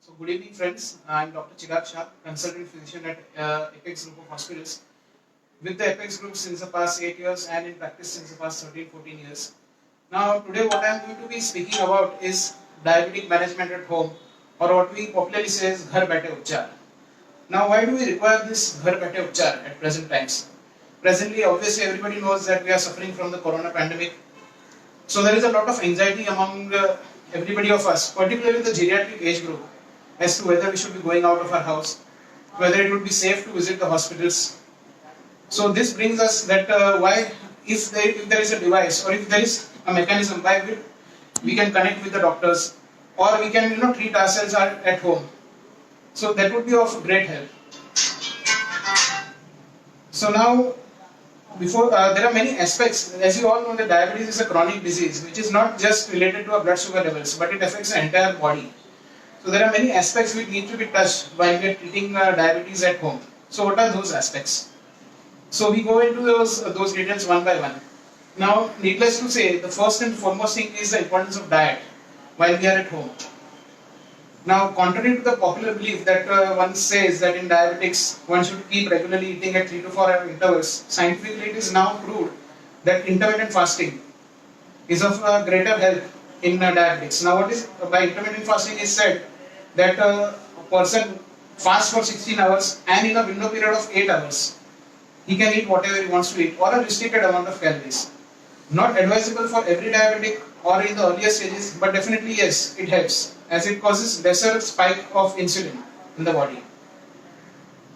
So good evening friends, I am Dr. Chirag Shah, consultant physician at Apex Group of Hospitals. With the Apex Group since the past 8 years and in practice since the past 13-14 years. Now today what I am going to be speaking about is diabetic management at home, or what we popularly say is Ghar Baithe Upchar. Now why do we require this Ghar Baithe Upchar at present times? Presently obviously everybody knows that we are suffering from the corona pandemic. So there is a lot of anxiety among everybody of us, particularly the geriatric age group, as to whether we should be going out of our house, whether it would be safe to visit the hospitals. So this brings us that why, if there is a device or if there is a mechanism by which we can connect with the doctors, or we can treat ourselves at home. So that would be of great help. So now, before there are many aspects. As you all know, that diabetes is a chronic disease which is not just related to our blood sugar levels, but it affects the entire body. So there are many aspects which need to be touched while we are treating diabetes at home. So what are those aspects? So we go into those details one by one. Now, needless to say, the first and foremost thing is the importance of diet while we are at home. Now, contrary to the popular belief that one says that in diabetics one should keep regularly eating at 3 to 4 hour intervals, scientifically it is now proved that intermittent fasting is of greater help in diabetics. Now, what is by intermittent fasting is said that a person fasts for 16 hours and in a window period of 8 hours, he can eat whatever he wants to eat or a restricted amount of calories. Not advisable for every diabetic or in the earlier stages, but definitely yes, it helps as it causes lesser spike of insulin in the body.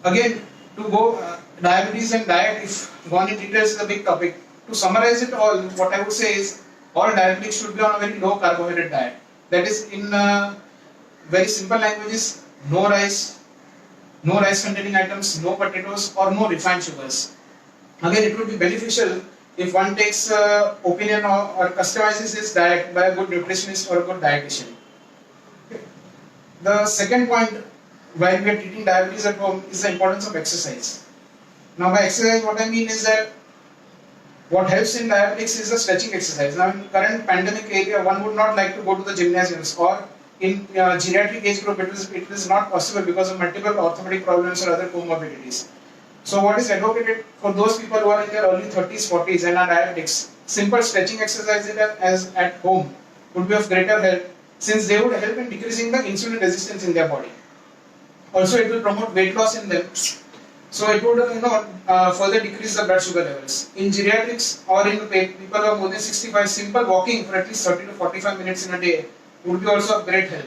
Again, to go diabetes and diet, if gone in details is a big topic. To summarize it all, what I would say is all diabetics should be on a very low carbohydrate diet. That is, in very simple languages, no rice containing items, no potatoes or no refined sugars. Again, it would be beneficial if one takes opinion or customizes his diet by a good nutritionist or a good dietitian. The second point while we are treating diabetes at home is the importance of exercise. Now by exercise what I mean is that what helps in diabetics is the stretching exercise. Now in current pandemic area one would not like to go to the gymnasiums, or in geriatric age group it is not possible because of multiple orthopedic problems or other comorbidities. So what is advocated for those people who are in their early 30s, 40s and are diabetics, simple stretching exercises as at home would be of greater help, since they would help in decreasing the insulin resistance in their body. Also it will promote weight loss in them. So it would further decrease the blood sugar levels. In geriatrics or in people who are more than 65, simple walking for at least 30 to 45 minutes in a day would be also of great help.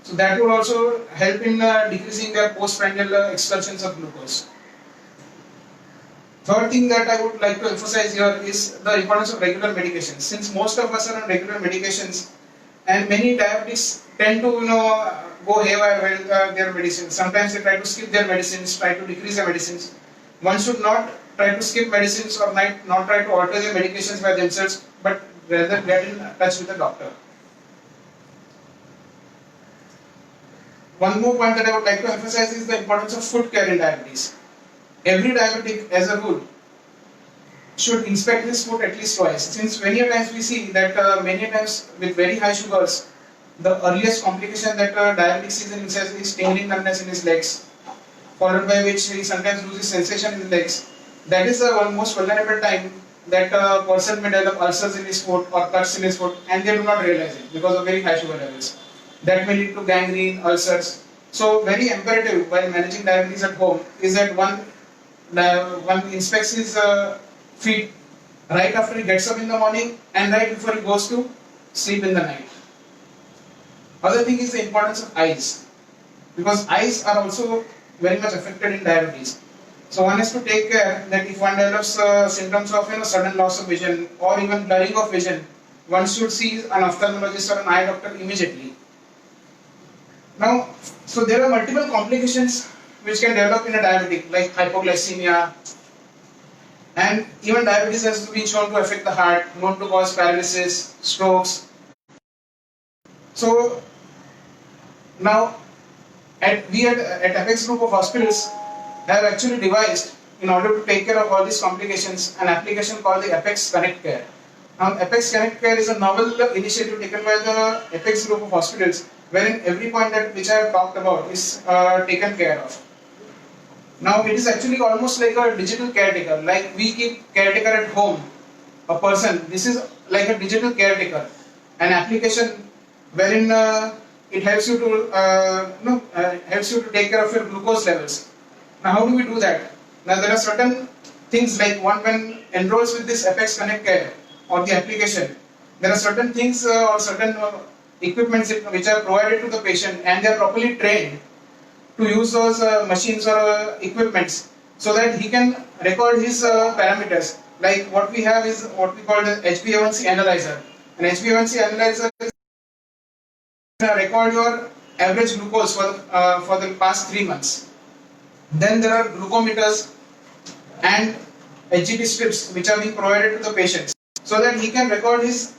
So that would also help in decreasing their postprandial excursions of glucose. Third thing that I would like to emphasize here is the importance of regular medications. Since most of us are on regular medications, and many diabetics tend to go haywire with their medicines. Sometimes they try to skip their medicines, try to decrease their medicines. One should not try to skip medicines or not try to alter their medications by themselves, but rather get in touch with the doctor. One more point that I would like to emphasize is the importance of food care in diabetes. Every diabetic, as a rule, should inspect his food at least twice, since many times we see that many times with very high sugars, the earliest complication that diabetic sees in himself is tingling numbness in his legs, followed by which he sometimes loses sensation in his legs. That is the most vulnerable time that a person may develop ulcers in his foot or cuts in his foot, and they do not realize it because of very high sugar levels. That may lead to gangrene, ulcers. So very imperative while managing diabetes at home is that one inspects his feet right after he gets up in the morning and right before he goes to sleep in the night. Other thing is the importance of eyes, because eyes are also very much affected in diabetes. So one has to take care that if one develops symptoms of sudden loss of vision or even blurring of vision, one should see an ophthalmologist or an eye doctor immediately. Now, so there are multiple complications which can develop in a diabetic, like hypoglycemia, and even diabetes has been shown to affect the heart, known to cause paralysis, strokes. So now we at Apex Group of Hospitals have actually devised, in order to take care of all these complications, an application called the Apex Connect Care. Apex Connect Care is a novel initiative taken by the Apex Group of Hospitals, wherein every point that which I have talked about is taken care of. Now it is actually almost like a digital caretaker, like we keep caretaker at home, a person. This is like a digital caretaker, an application wherein it helps you to helps you to take care of your glucose levels. Now how do we do that? Now there are certain things like one when enrolls with this FX Connect Care or the application, there are certain things or certain equipments which are provided to the patient and they are properly trained to use those machines or equipments so that he can record his parameters. Like what we have is what we call the HbA1c analyzer. An HbA1c analyzer is record your average glucose for the past 3 months. Then there are glucometers and HGT strips which are being provided to the patients so that he can record his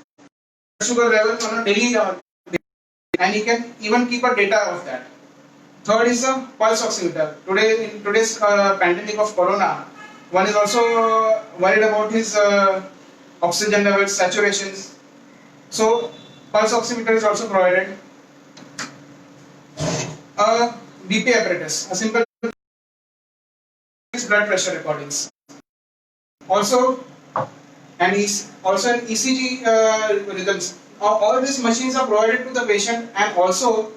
sugar level on a daily and he can even keep a data of that. Third is a pulse oximeter. Today, in today's pandemic of corona, one is also worried about his oxygen levels, saturations. So, pulse oximeter is also provided. A BP apparatus, a simple blood pressure recordings. Also, and also an ECG rhythms. All these machines are provided to the patient, and also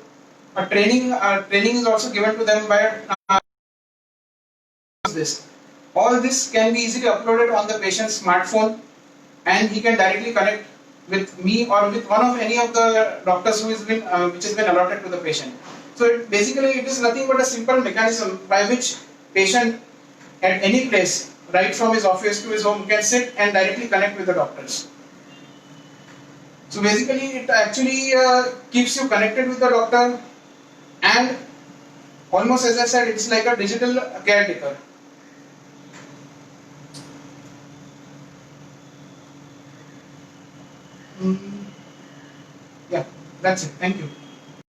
a training is also given to them by this. All this can be easily uploaded on the patient's smartphone, and he can directly connect with me or with one of any of the doctors who has been which has been allotted to the patient. So basically, it is nothing but a simple mechanism by which patient at any place, right from his office to his home, can sit and directly connect with the doctors. So basically, it actually keeps you connected with the doctor, and almost as I said, it's like a digital caretaker. Yeah, that's it. Thank you.